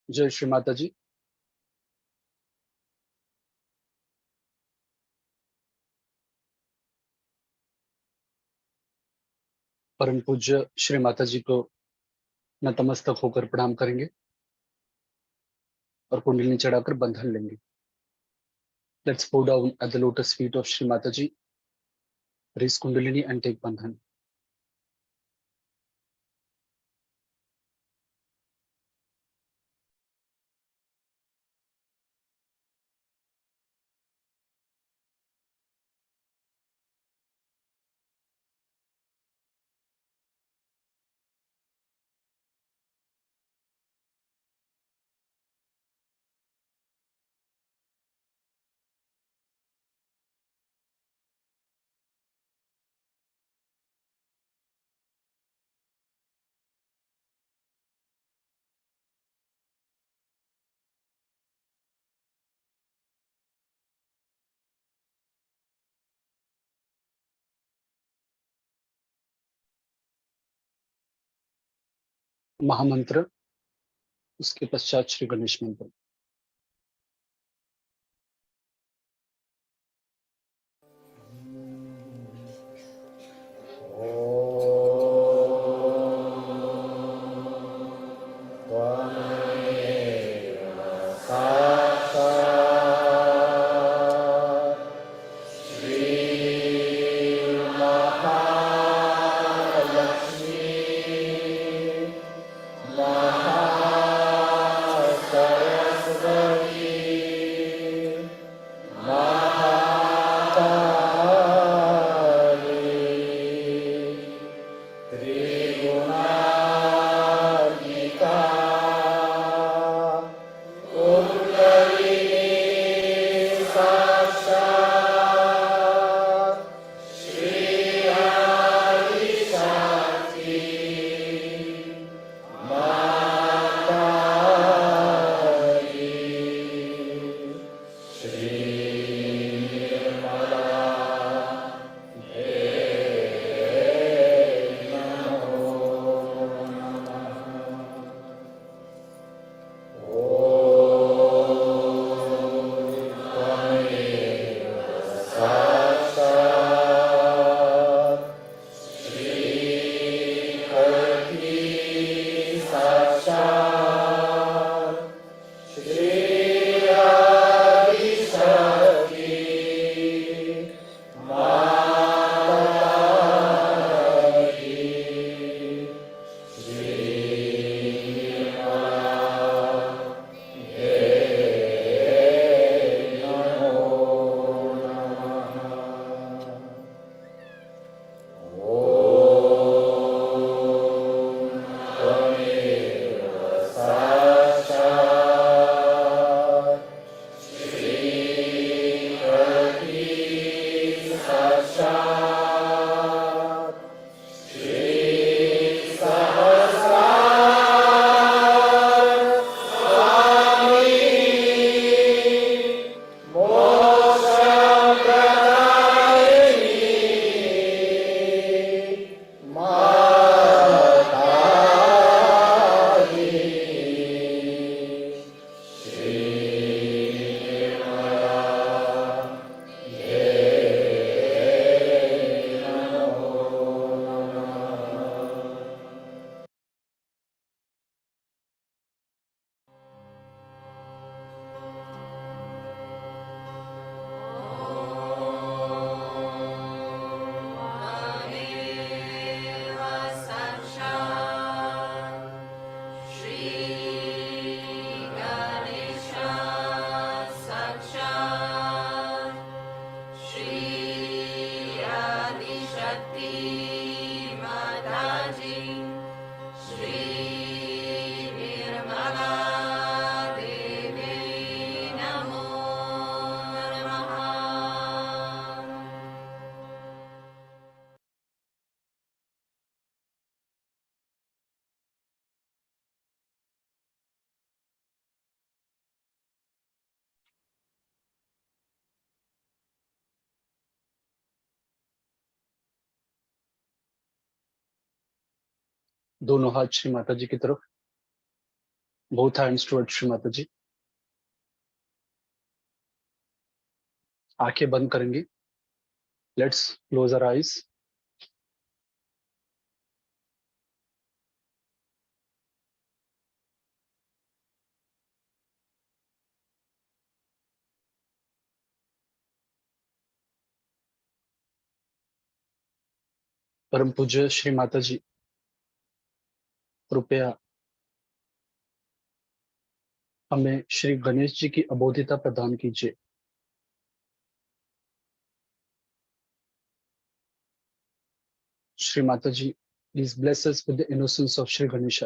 जय श्री माता जी। परम पूज्य श्री माता जी को नतमस्तक होकर प्रणाम करेंगे और कुंडलिनी चढ़ाकर बंधन लेंगे। Let's bow down at the lotus feet of Shri Mataji, raise Kundalini and take bandhan. महामंत्र, उसके पश्चात श्री गणेश मंत्र। दोनों हाथ श्री माता जी की तरफ, both hands towards Shri Mata जी। आंखें बंद करेंगे। Let's close our eyes. परम पूज्य श्री माता जी, कृपया हमें श्री गणेश जी की अबोधिता प्रदान कीजिए। Shri Mata ji, please bless us with the innocence of Shri Ganesh.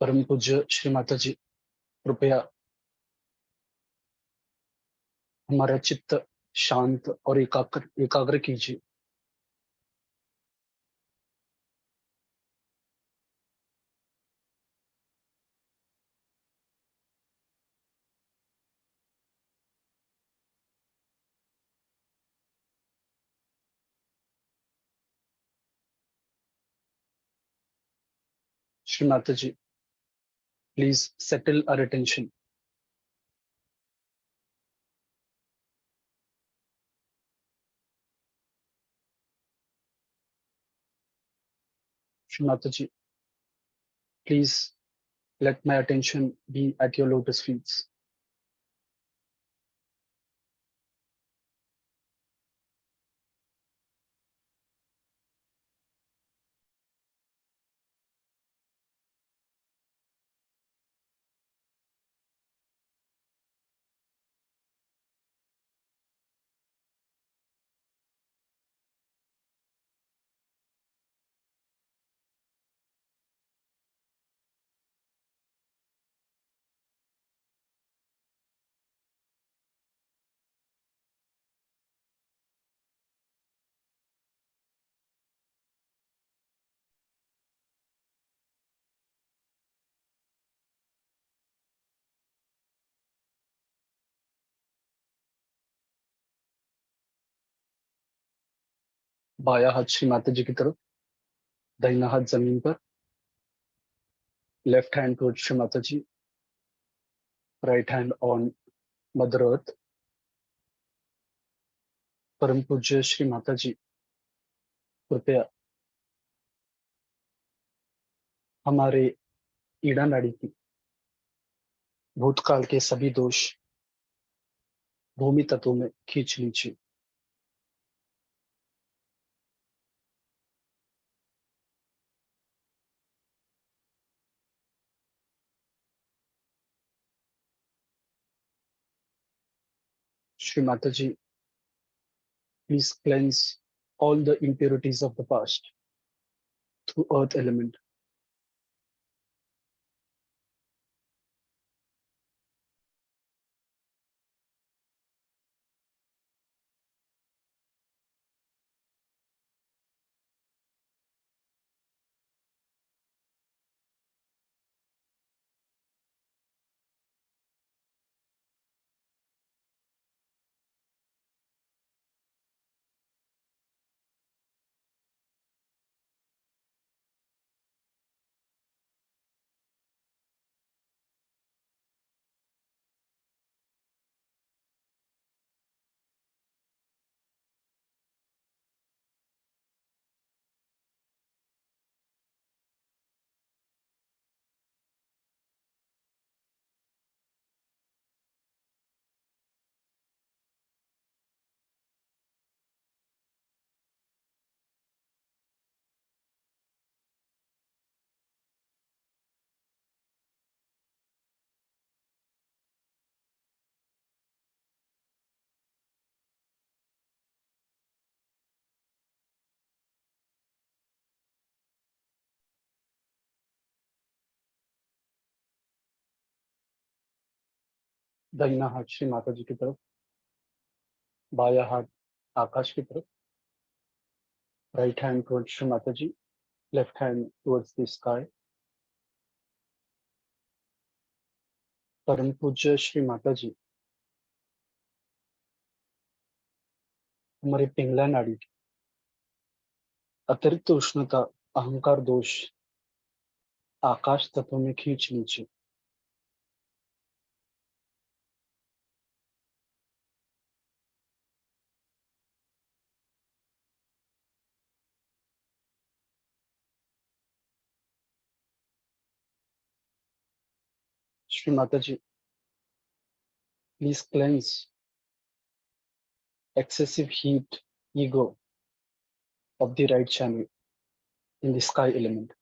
परम पूज्य श्री माता जी, कृपया हमारा चित्त शांत और एकाग्र एकाग्र कीजिए। Shri Mata ji, please settle our attention. Shri Mata ji, please let my attention be at your lotus feet. बाया हाथ श्री माता जी की तरफ, दाहिना हाथ जमीन पर, left hand towards Shri Mata ji, right hand on mother earth. परम पूज्य श्री माता जी, कृपया हमारे ईड़ा नाड़ी की भूतकाल के सभी दोष भूमि तत्वों में खींच लीजिए। Shri Mata ji, please cleanse all the impurities of the past through earth element. दाहिना हाथ श्री माता जी की तरफ, बाया हाथ आकाश की तरफ, right hand towards Shri Mata ji, left hand towards the sky. परम पूज्य श्री माता जी, हमारे पिंगला नाड़ी की अतिरिक्त उष्णता, अहंकार दोष आकाश तत्व में खींच लीजिए। Shri Mata ji, please cleanse excessive heat ego of the right channel in the sky element.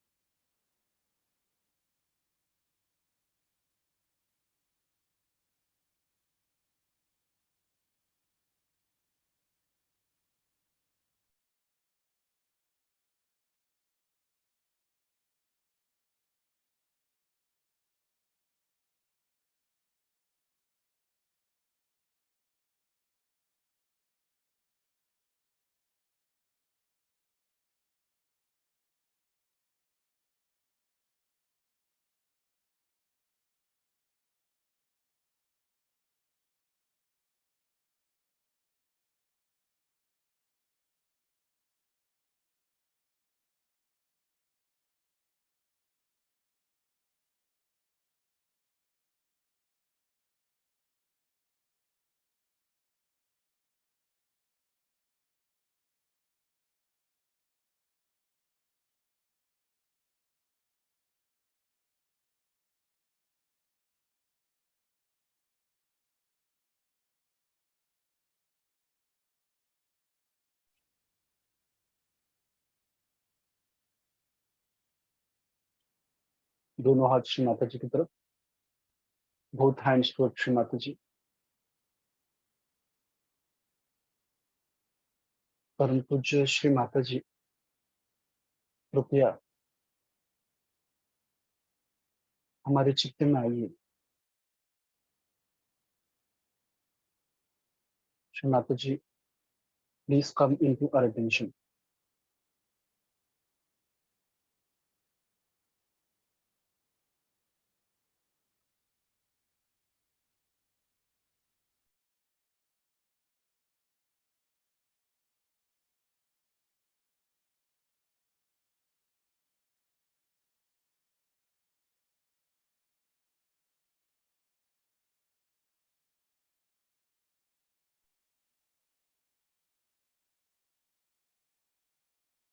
दोनों हाथ श्री माता जी की तरफ, both hands towards Shri Mata जी। परम पूज्य श्री माता जी, कृपया हमारे चित्त में आइए। Shri Mata ji, please come into our attention.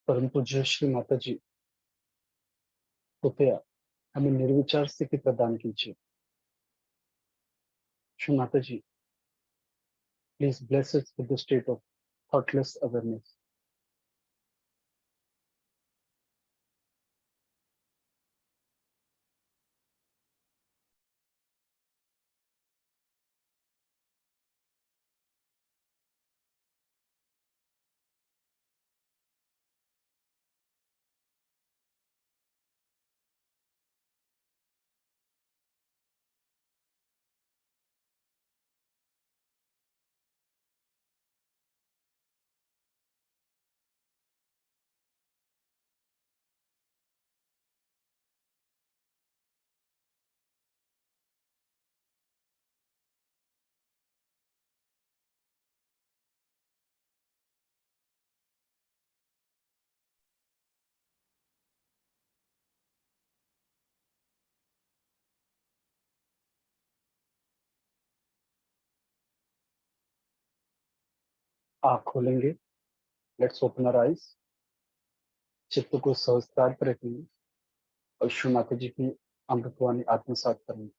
परम पूज्य श्री माता जी, कृपया हमें निर्विचार स्थिति प्रदान कीजिए। Shri Mata ji, please bless us with the state of thoughtless awareness. आँख खोलेंगे, लेट्स ओपन आवर आईज। चित्त को सहस्त्रार पर रखेंगे और श्री माता जी की अमृतवाणी आत्मसात करेंगे।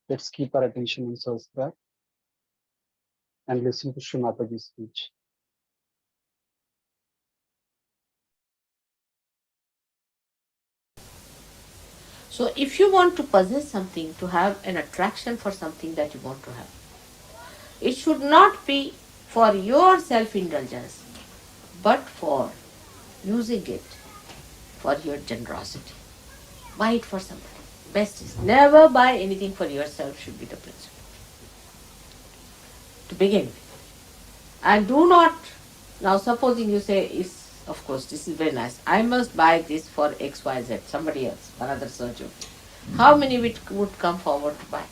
Let's keep our attention on Sahasrara and listen to Sri Mataji's speech. So if you want to possess something, to have an attraction for something that you want to have, it should not be for your self-indulgence, but for using it for your generosity. Buy it for somebody. Best is never buy anything for yourself should be the principle. to begin with. And do not, now supposing you say, of course, this is very nice, I must buy this for XYZ, somebody else, another surgeon. How many would come forward to buy?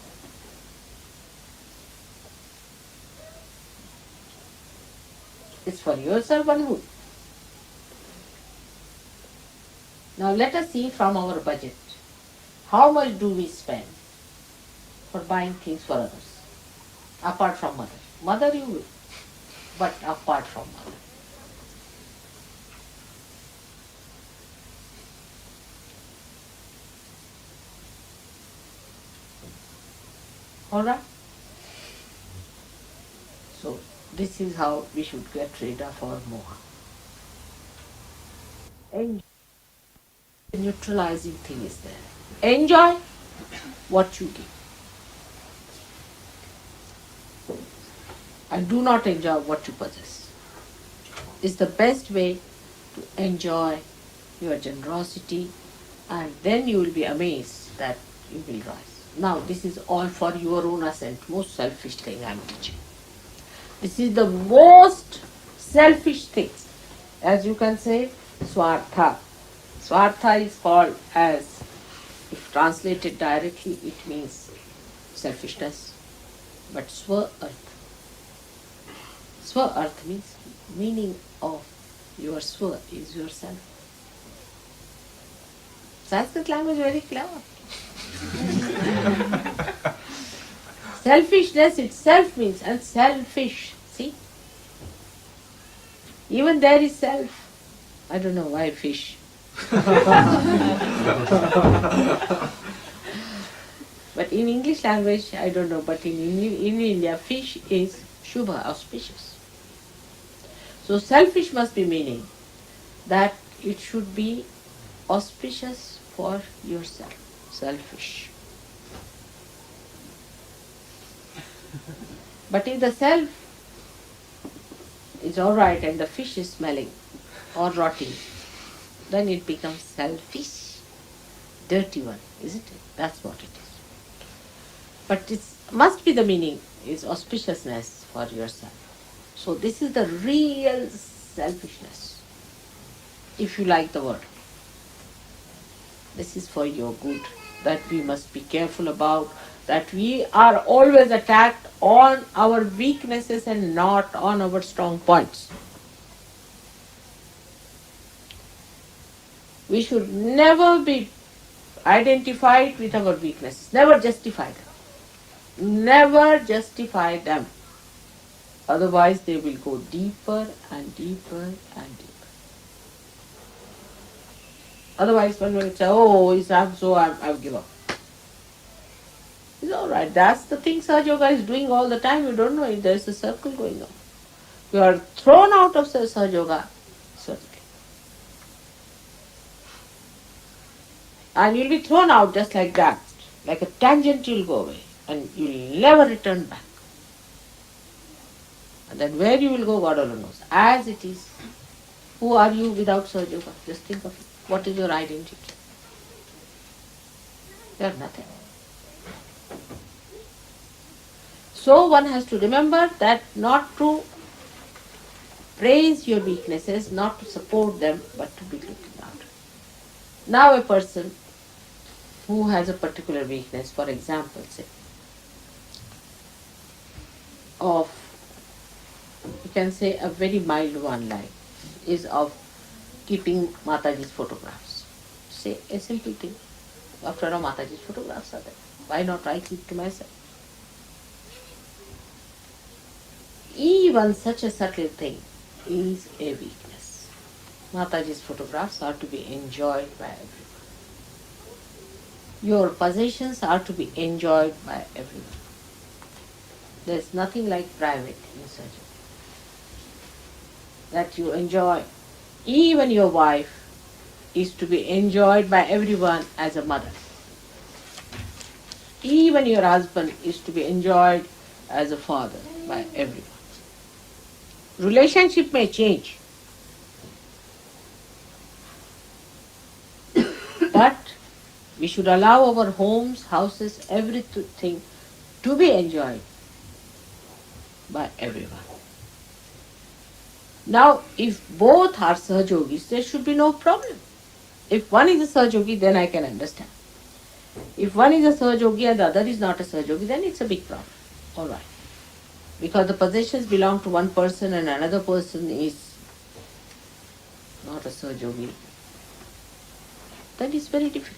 It's for yourself one would. Now let us see from our budget. How much do we spend for buying things for others? Apart from mother. Mother you will, but apart from mother. Alright? So this is how we should get rid of our moha. Enjoy. The neutralizing thing is there. Enjoy what you give. And do not enjoy what you possess. It's the best way to enjoy your generosity, and then you will be amazed that you will rise. Now this is all for your own ascent, most selfish thing I am teaching. This is the most selfish thing. As you can say, swartha. Swartha is called as, if translated directly, it means selfishness. But swa-arth. Swa-arth means meaning of your swa is yourself. Sanskrit language is very clever. Selfishness itself means unselfish. See? Even there is self. I don't know why fish. But in English language, I don't know, but in India, fish is Shubha, auspicious. So selfish must be meaning that it should be auspicious for yourself. Selfish. But if the self is alright and the fish is smelling or rotting, then it becomes selfish, dirty one, isn't it? That's what it is. But it must be the meaning is auspiciousness for yourself. So this is the real selfishness, if you like the word. This is for your good, that we must be careful about, that we are always attacked on our weaknesses and not on our strong points. We should never be identified with our weaknesses, never justify them. Never justify them. Otherwise they will go deeper and deeper and deeper. Otherwise one will say, oh, I'm so, I've given up. It's alright, that's the thing Sahaja Yoga is doing all the time. You don't know it, there's a circle going on. You are thrown out of Sahaja Yoga circle. And you'll be thrown out just like that. Like a tangent you'll go away and you'll never return back. And then where you will go, God alone knows. As it is. Who are you without Sahaja Yoga? Just think of it. What is your identity? You are nothing. So one has to remember that not to praise your weaknesses, not to support them, but to be looking out. Now a person who has a particular weakness, for example, say, of, you can say a very mild one like, is of keeping Mataji's photographs. Say a simple thing. After all, Mataji's photographs are there. Why not I keep to myself? Even such a subtle thing is a weakness. Mataji's photographs are to be enjoyed by everyone. Your possessions are to be enjoyed by everyone. There is nothing like private in surgery. That you enjoy. Even your wife is to be enjoyed by everyone as a mother. Even your husband is to be enjoyed as a father by everyone. Relationship may change, but we should allow our homes, houses, everything to be enjoyed by everyone. Now, if both are Sahajogis, there should be no problem. If one is a Sahajogi, then I can understand. If one is a Sahajogi and the other is not a Sahajogi, then it's a big problem. Alright. Because the possessions belong to one person and another person is not a Sahajogi, then it's very difficult.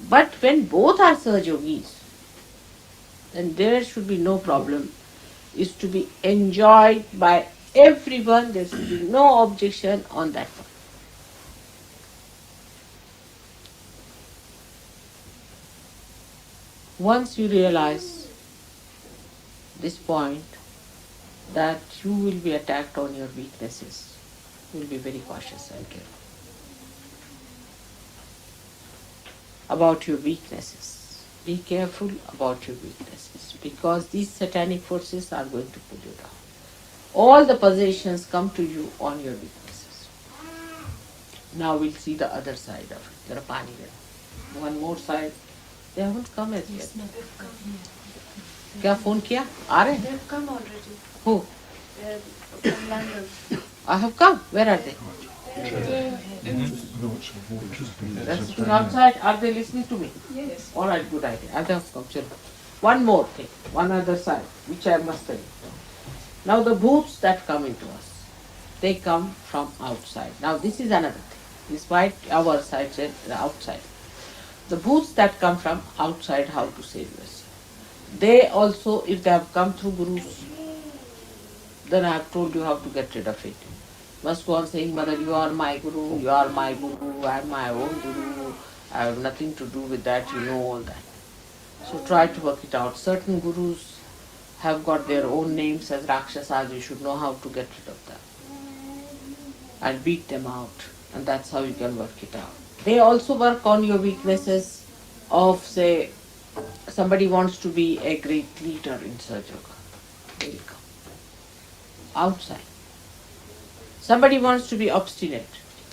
But when both are Sahajogis, then there should be no problem. It's to be enjoyed by everyone. There should be no objection on that one. Once you realize this point, that you will be attacked on your weaknesses, you will be very cautious and careful about your weaknesses. Be careful about your weaknesses, because these satanic forces are going to pull you down. All the possessions come to you on your weaknesses. Now we'll see the other side of it. There pani there. One more side. They haven't come as yet. क्या phone किया? आ रहे हैं? They've come already. Who? They're from London. I have come. Where are they? They're They're sitting outside. Are they listening to me? yes. All right, good idea. I have come. Chalo. One more thing, one other side, which I must tell you. Now the bhoots that come into us, they come from outside. Now this is another thing. Despite our side said the outside, the bhoots that come from outside, how to say this? They also, if they have come through gurus, then I have told you how to get rid of it. Must go on saying, Mother, you are my guru, you are my guru, I am my own guru, I have nothing to do with that, you know all that. So try to work it out. Certain gurus have got their own names as Rakshasas, you should know how to get rid of them and beat them out, and that's how you can work it out. They also work on your weaknesses of, say, somebody wants to be a great leader in Sahaja Yoga. They will come. Outside. Somebody wants to be obstinate.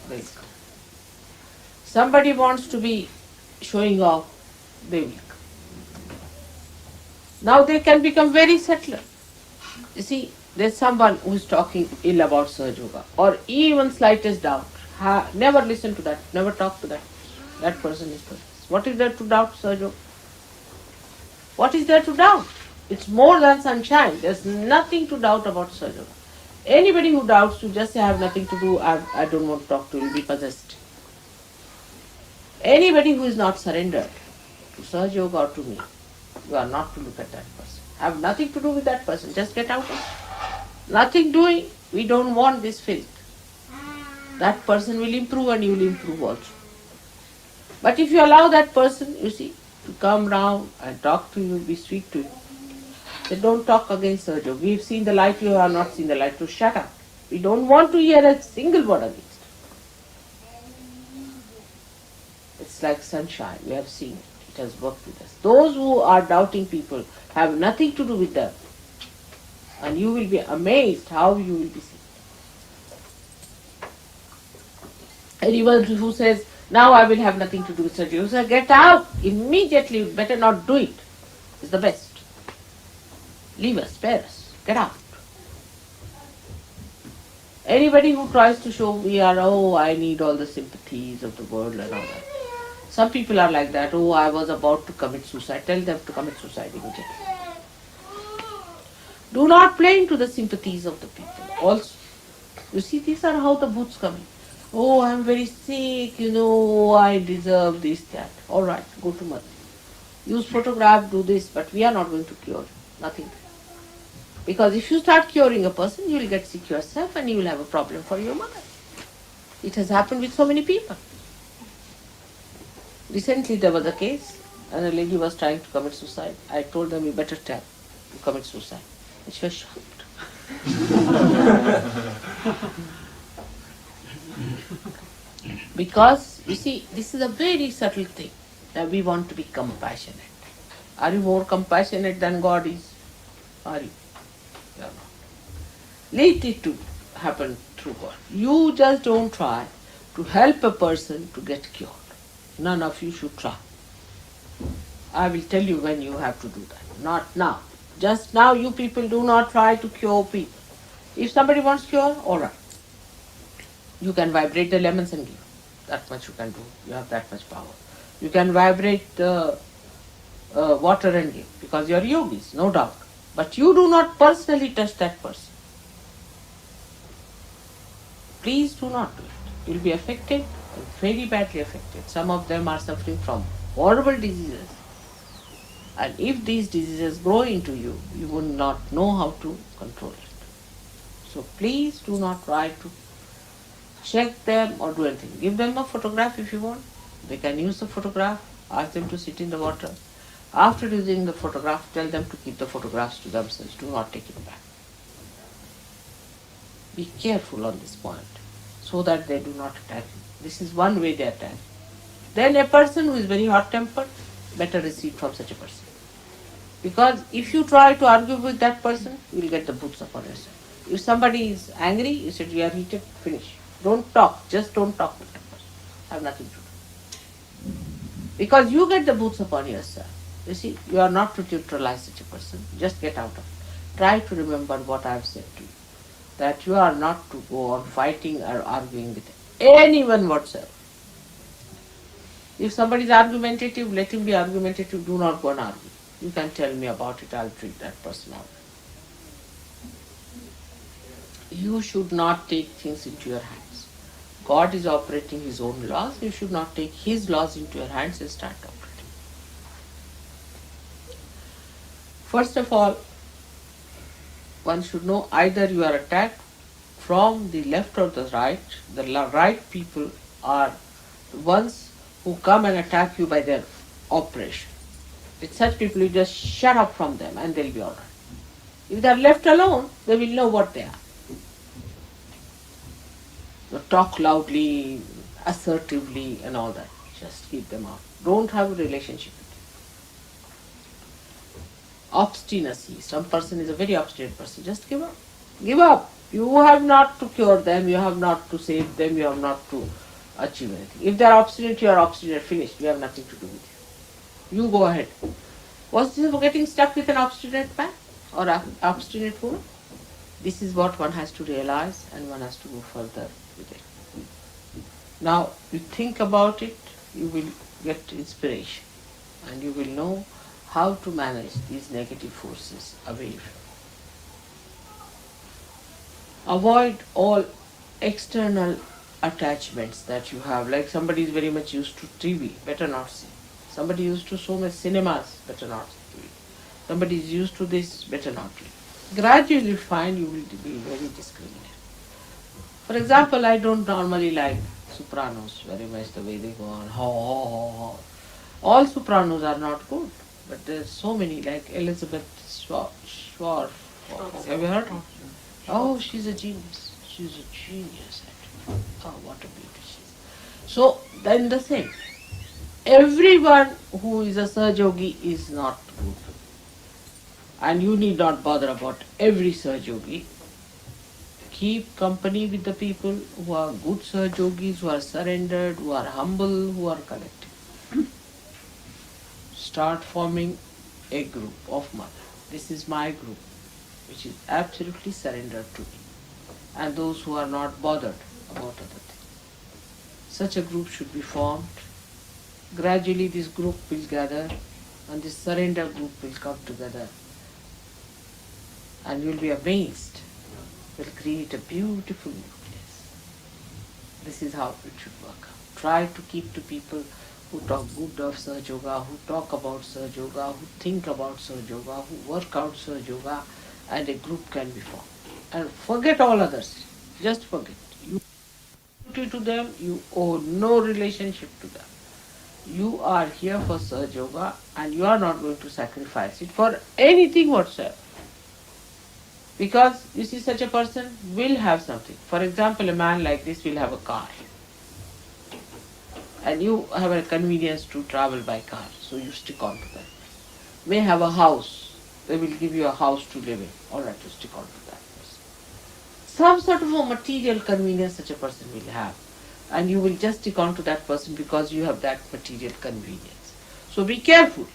They will come. Somebody wants to be showing off. They will come. Now they can become very settler. You see, there's someone who is talking ill about Sahaja Yoga or even slightest doubt. Never listen to that. Never talk to that. That person is possessed. What is there to doubt Sahaja Yoga? What is there to doubt? It's more than sunshine. There's nothing to doubt about Sahaja Yoga. Anybody who doubts, you just say, I have nothing to do, I don't want to talk to you, you'll be possessed. Anybody who is not surrendered to Sahaja Yoga or to me, you are not to look at that person. Have nothing to do with that person, just get out of it. Nothing doing, we don't want this filth. That person will improve and you will improve also. But if you allow that person, you see, to come round and talk to you, be sweet to you, they don't talk against Sahaja Yoga. We've seen the light, you have not seen the light, so shut up. We don't want to hear a single word against it. It's like sunshine, we have seen it. It has worked with us. Those who are doubting people have nothing to do with them. And you will be amazed how you will be seen. Anyone who says, now I will have nothing to do with Sahaja Yoga, you say, get out immediately, you better not do it. It's the best. Leave us, spare us, get out. Anybody who tries to show we are, I need all the sympathies of the world and all that. Some people are like that, I was about to commit suicide. Tell them to commit suicide immediately. Do not play into the sympathies of the people. Also, you see, these are how the bhoots come in. I am very sick, I deserve this, that. Alright, go to Mother. Use photograph, do this, but we are not going to cure you. Nothing. Because if you start curing a person, you will get sick yourself and you will have a problem for your mother. It has happened with so many people. Recently there was a case and a lady was trying to commit suicide. I told them, you better tell to commit suicide. And she was shocked. Because, you see, this is a very subtle thing, that we want to be compassionate. Are you more compassionate than God is? Are you? You are not. Let it to happen through God. You just don't try to help a person to get cured. None of you should try. I will tell you when you have to do that. Not now. Just now you people do not try to cure people. If somebody wants cure, alright. You can vibrate the lemons and give. That much you can do. You have that much power. You can vibrate the water and give because you are yogis, no doubt. But you do not personally touch that person. Please do not do it. You will be affected, very badly affected. Some of them are suffering from horrible diseases. And if these diseases grow into you, you will not know how to control it. So please do not try to check them or do anything. Give them a photograph if you want. They can use the photograph. Ask them to sit in the water. After using the photograph, tell them to keep the photographs to themselves. Do not take it back. Be careful on this point so that they do not attack you. This is one way they attack. Then a person who is very hot-tempered, better receive from such a person. Because if you try to argue with that person, you will get the boots upon yourself. If somebody is angry, you said you are heated, finish. Don't talk, just don't talk with that person. Have nothing to do. Because you get the boots upon yourself. You see, you are not to neutralize such a person. Just get out of it. Try to remember what I have said to you. That you are not to go on fighting or arguing with anyone whatsoever. If somebody is argumentative, let him be argumentative. Do not go and argue. You can tell me about it, I'll treat that person out. You should not take things into your hands. God is operating His own laws. You should not take His laws into your hands and start operating. First of all, one should know either you are attacked from the left or the right. The right people are the ones who come and attack you by their operation. With such people, you just shut up from them and they'll be alright. If they are left alone, they will know what they are. So talk loudly, assertively and all that. Just keep them out. Don't have a relationship with them. Obstinacy. Some person is a very obstinate person. Just give up. Give up. You have not to cure them, you have not to save them, you have not to achieve anything. If they are obstinate, you are obstinate, finished. We have nothing to do with you. You go ahead. What's this for getting stuck with an obstinate man or an obstinate woman? This is what one has to realize and one has to go further with it. Now, you think about it, you will get inspiration and you will know how to manage these negative forces away from you. Avoid all external attachments that you have. Like somebody is very much used to TV, better not see. Somebody used to so much cinemas, better not see. Somebody is used to this, better not do. Gradually you find you will be very discriminating. For example, I don't normally like sopranos very much, the way they go on. Ho, ho, ho, ho. All sopranos are not good, but there's so many, like Elizabeth Schwartz. Have you heard? Oh, she's a genius. She's a genius. Oh, what a beauty she is. So, then the same. Everyone who is a Sahaja is not good. And you need not bother about every Sahaja. Keep company with the people who are good Sahajogis, who are surrendered, who are humble, who are collective. Start forming a group of mother. This is my group, which is absolutely surrendered to me. And those who are not bothered about other things. Such a group should be formed. Gradually this group will gather and this surrender group will come together. And you will be amazed. Will create a beautiful nucleus. This is how it should work out. Try to keep to people who talk good of Sahaja, who talk about Sahaja, who think about Sahaja, who work out Sahaja, and a group can be formed. And forget all others. Just forget. You owe duty to them, you owe no relationship to them. You are here for Sahaja and you are not going to sacrifice it for anything whatsoever. Because you see, such a person will have something. For example, a man like this will have a car. And you have a convenience to travel by car, so you stick on to that. May have a house. They will give you a house to live in. Alright, you stick on to that person. Some sort of a material convenience such a person will have. And you will just stick on to that person because you have that material convenience. So be careful.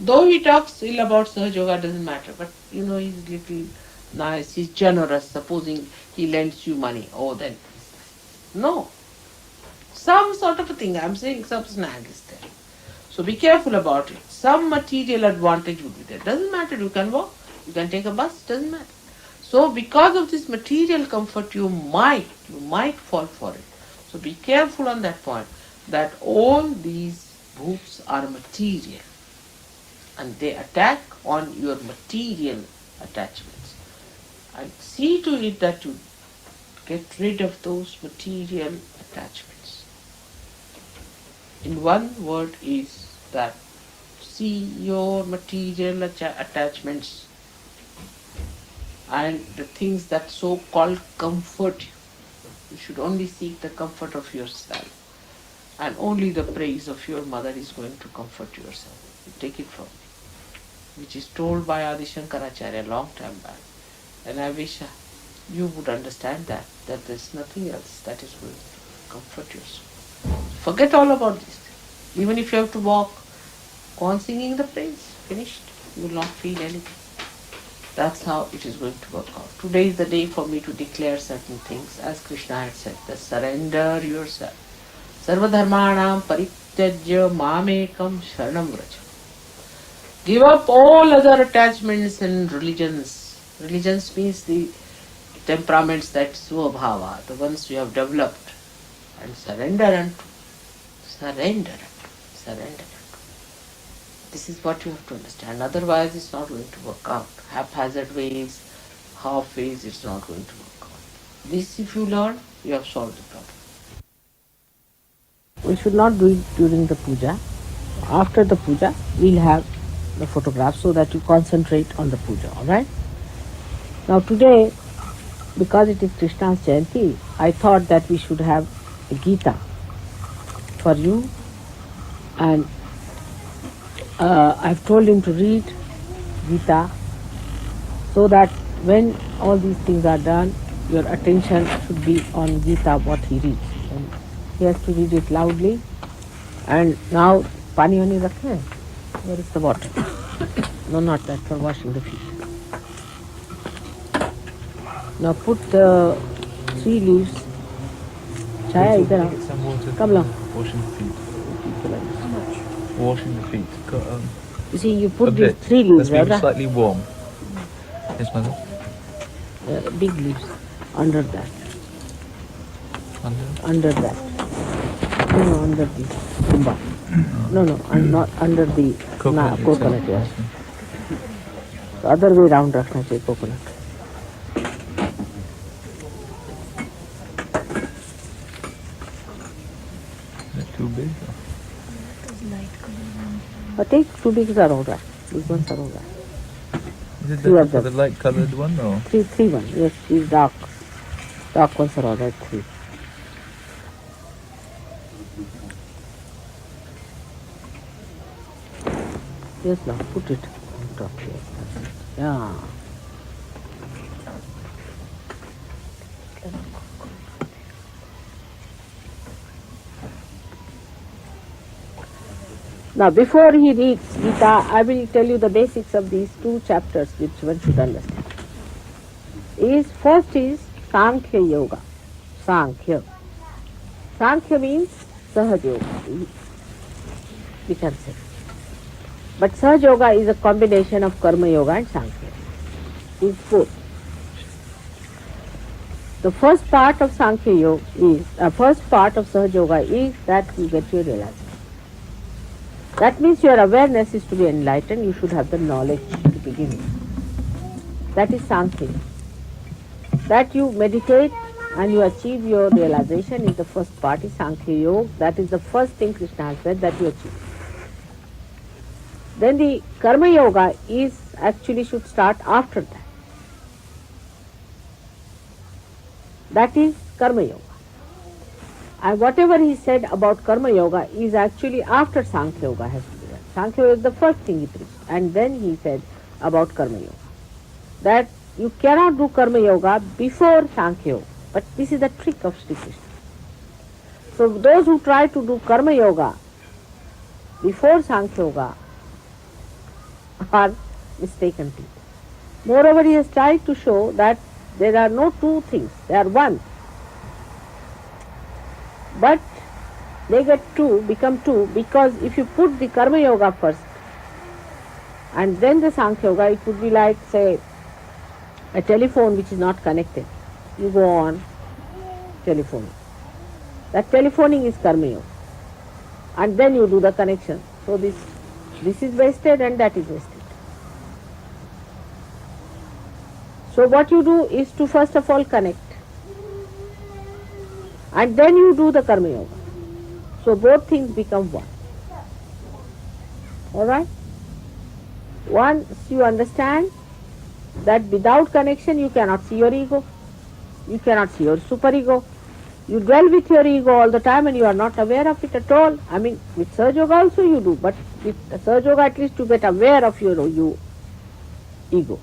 Though he talks ill about Sahaja Yoga, doesn't matter. But he's little nice, he's generous. Supposing he lends you money, oh then no. Some sort of a thing. I'm saying some snag is there. So be careful about it. Some material advantage would be there. Doesn't matter. You can walk, you can take a bus. Doesn't matter. So because of this material comfort, you might fall for it. So be careful on that point. That all these bhoots are material, and they attack on your material attachments. And see to it that you get rid of those material attachments. In one word is that see your material attachments and the things that so-called comfort you. You should only seek the comfort of yourself. And only the praise of your mother is going to comfort yourself. You take it from me. Which is told by Adi Shankaracharya a long time back. And I wish you would understand that there's nothing else that is going to comfort yourself. Forget all about this. Even if you have to walk, go on singing the praise. Finished. You will not feel anything. That's how it is going to work out. Today is the day for me to declare certain things, as Krishna had said, that surrender yourself. Sarvadharmanam parityajya mamekam sharanam vraja. Give up all other attachments and religions. Religions means the temperaments that svabhava, the ones you have developed, and surrender unto. Surrender unto. Surrender unto. This is what you have to understand. Otherwise, it's not going to work out. Haphazard ways, half ways, it's not going to work out. This, if you learn, you have solved the problem. We should not do it during the puja. After the puja, we'll have the photograph so that you concentrate on the puja, alright? Now today, because it is Krishna's Jayanti, I thought that we should have a Gita for you, and I've told him to read Gita so that when all these things are done, your attention should be on Gita, what he reads. And he has to read it loudly. And now, pani wani rakhe hai? Where is the water? No, not that, for washing the feet. Now put the 3 leaves. Chaya, idhar aao. Come along. Washing the feet. Washing the feet. Got, You see, you a put these bit. 3 leaves, Let's make it right? slightly warm. Yes, mother. Big leaves under that. Under. Under that. No, under the kumba. No, not under the coconut. Yes. The other way round rakhna chahiye coconut. Is it too big? But take 2 bigs are all right. These ones are all right. Is it 3 better of for them. the light coloured one or? 3 ones. Yes, these dark ones are all right. 3. Yes, now put it on top here. Yeah. Now, before he reads Gita, I will tell you the basics of these 2 chapters which one should understand. First is Sankhya Yoga. Sankhya. Sankhya means Sahaja Yoga, we can say. But Sahaja Yoga is a combination of Karma Yoga and Sankhya. It's both. The first part of Sankhya Yoga is, first part of Sahaja Yoga is that you get your realization. That means your awareness is to be enlightened, you should have the knowledge to begin with. That is Sankhya. That you meditate and you achieve your realization is the first part, is Sankhya Yoga. That is the first thing Krishna has said that you achieve. Then the Karma Yoga is actually should start after that. That is Karma Yoga. And whatever he said about Karma Yoga is actually after Sankhya Yoga has to be done. Sankhya Yoga is the first thing he preached. And then he said about Karma Yoga. That you cannot do Karma Yoga before Sankhya Yoga. But this is the trick of Sri Krishna. So those who try to do Karma Yoga before Sankhya Yoga are mistaken teeth. Moreover, he has tried to show that there are no two things, they are one. But they become two, because if you put the Karma Yoga first and then the Sankhya Yoga, it would be like, say, a telephone which is not connected. You go on telephoning. That telephoning is Karma Yoga. And then you do the connection. So this is wasted and that is wasted. So what you do is to first of all connect. And then you do the Karma Yoga. So both things become one. Alright? Once you understand that without connection you cannot see your ego, you cannot see your superego. You dwell with your ego all the time and you are not aware of it at all. I mean, with Sahaja Yoga also you do, but with Sahaja Yoga at least you get aware of your ego.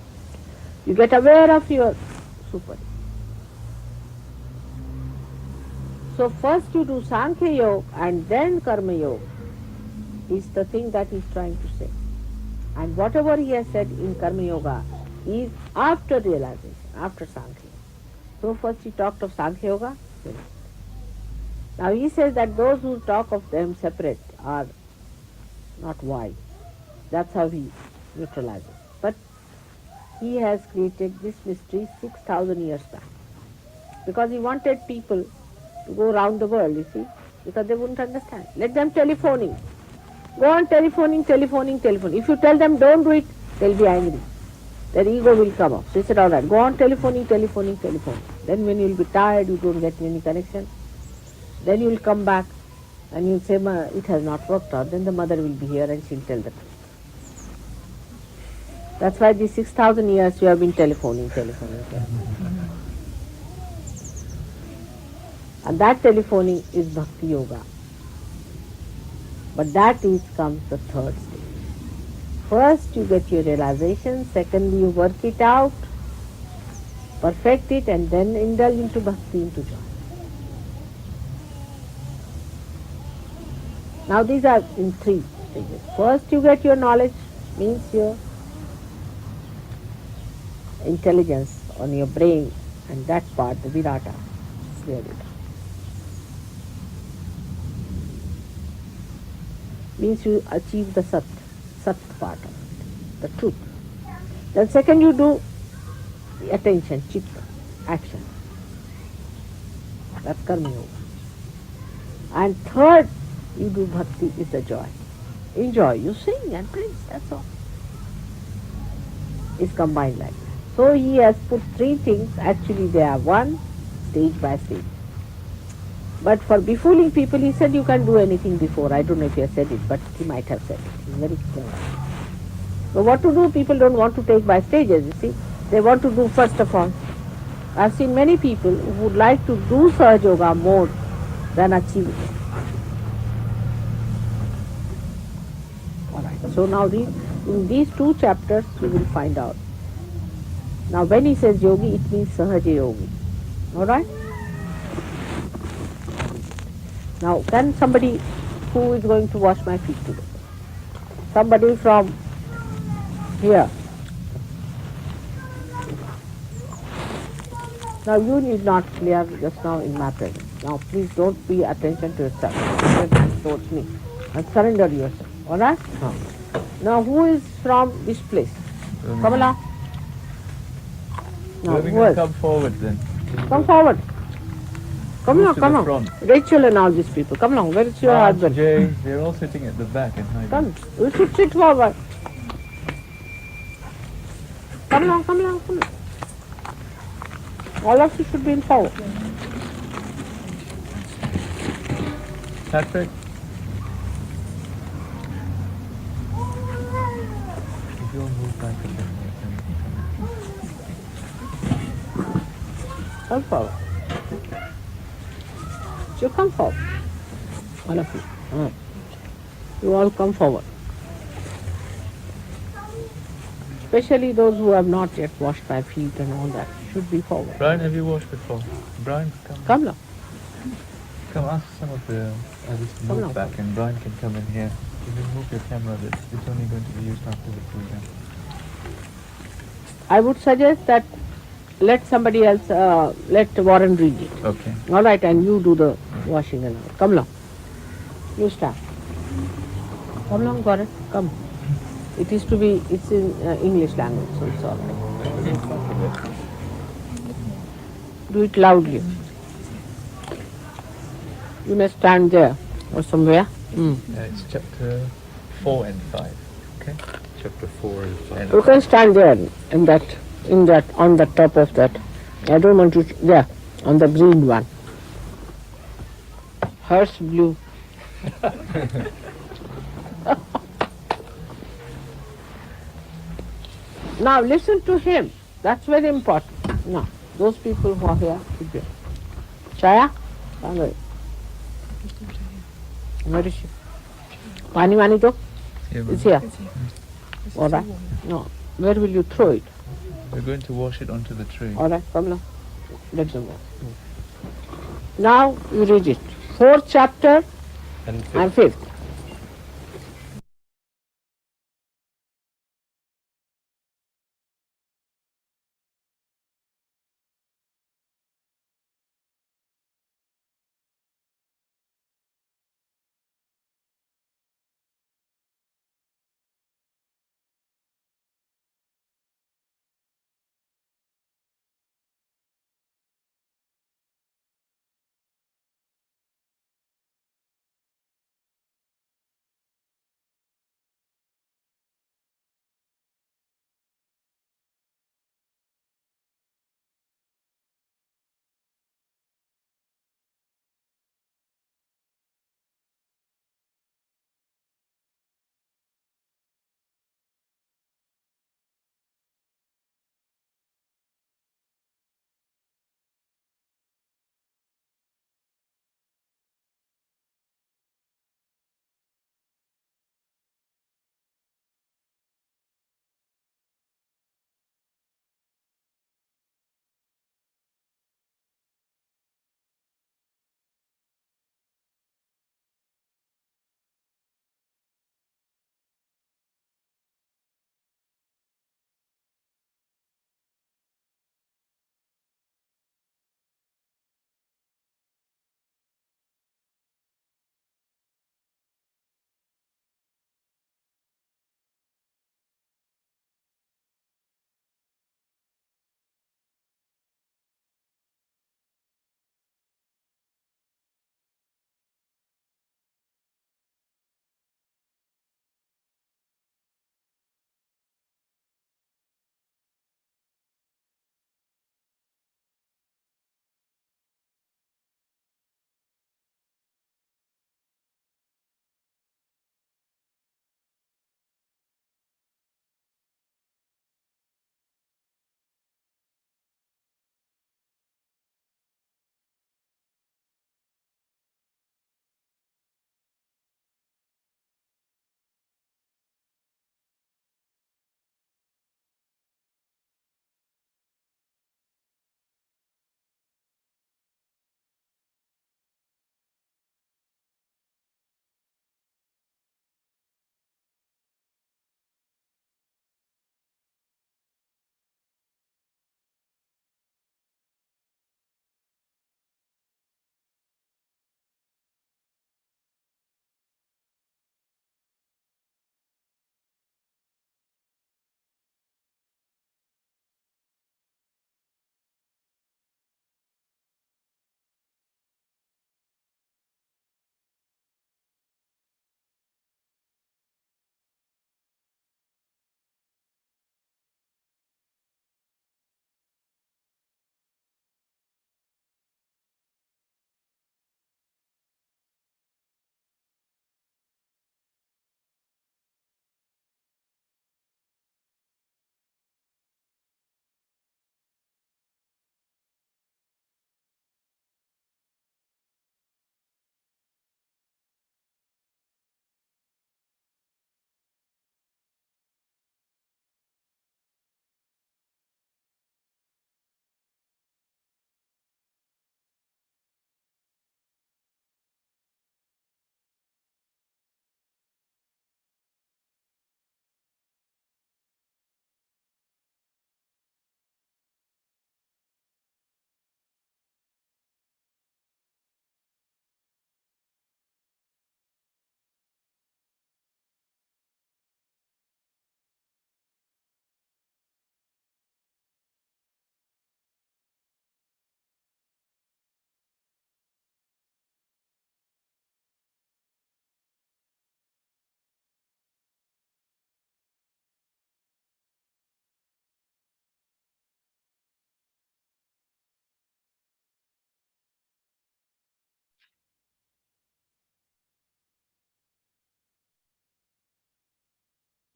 You get aware of your superego. So first you do Sankhya Yoga and then Karma Yoga is the thing that he is trying to say. And whatever he has said in Karma Yoga is after realization, after Sankhya Yoga. So first he talked of Sankhya Yoga. Now he says that those who talk of them separate are not wise. That's how he neutralizes. But he has created this mystery 6,000 years back. Because he wanted people to go around the world, you see, because they wouldn't understand. Let them telephoning. Go on telephoning. If you tell them don't do it, they'll be angry. Their ego will come up. So he said, all right, go on telephoning. Then when you'll be tired, you don't get any connection. Then you'll come back and you'll say, it has not worked out. Then the mother will be here and she'll tell the truth. That's why these 6,000 years you have been telephoning. And that telephoning is Bhakti Yoga. But that is comes the third stage. First you get your realization, secondly you work it out, perfect it, and then indulge into bhakti, into joy. Now these are in three stages. First you get your knowledge, means your intelligence on your brain, and that part, the Virata, cleared it. Means you achieve the Sat part of it, the truth. Then second you do the attention, chitta, action. That's Karma Yoga. And third you do bhakti, is the joy. Enjoy, you sing and praise, that's all. It's combined like that. So he has put three things, actually they are one, stage by stage. But for befooling people, he said you can do anything before. I don't know if he has said it, but he might have said it. He's very clever. So what to do? People don't want to take by stages, you see. They want to do first of all. I've seen many people who would like to do Sahaja Yoga more than achieve it. Alright, so now in these two chapters you will find out. Now when he says yogi, it means Sahaja Yogi. Alright? Now can somebody, who is going to wash my feet today? Somebody from here. Now you need not clear just now in my presence. Now please don't pay attention to yourself. Attention towards me. And surrender yourself. Alright? Now who is from this place? Come along. Now who else? Come forward then. Come forward. Come Move along, to come the along. front. Rachel and all these people. Come along. Where is your husband? Jay, they're all sitting at the back and hiding. Come. You should sit forward. Come along, come along, come along. All of you should be in forward. Patrick. If you'll move back a bit more, then we can Come forward. You come forward. All of you. You all come forward. Especially those who have not yet washed their feet and all that should be forward. Brian, have you washed before? Brian, come. Come along. Come ask some of the others to Come move along. back and Brian can come in here. If you move your camera, it's only going to be used after the puja. I would suggest that let somebody else, let Warren read it. Okay. All right, and you do the washing and all. Come along. You start. Come along, Warren. Come. It is to be, it's in English language, so it's all right. Do it loudly. You may stand there or somewhere. It's chapter 4 and 5. Okay. Chapter 4 and 5. You can stand there in that, on the top of that. I don't want to, there, on the green one. Hers blue. Now listen to him. That's very important. Now, those people who are here, keep it. Chaya? Where is she? Pani Mani to? Yeah, It's ma'am. here. All right. No. Where will you throw it? We're going to wash it onto the tray. All right, come now. Let them go. Now you read it. 4th chapter And and 5th.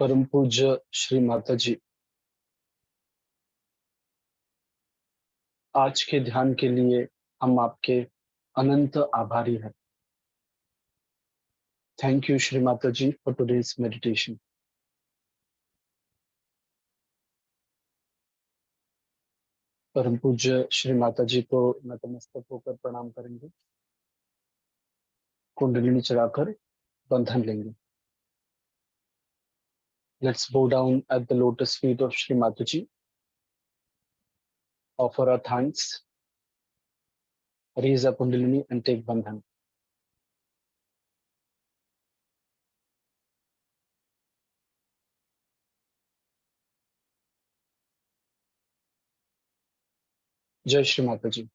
परम पूज्य श्री माता जी, आज के ध्यान के लिए हम आपके अनंत आभारी हैं। Thank you Shri Mata ji for today's meditation. परम पूज्य श्री माता जी को नतमस्तक होकर प्रणाम करेंगे, कुंडलिनी चढ़ाकर बंधन लेंगे। Let's bow down at the lotus feet of Shri Mataji. Offer our thanks. Raise our Kundalini and take Bandhan. Jai Shri Mataji.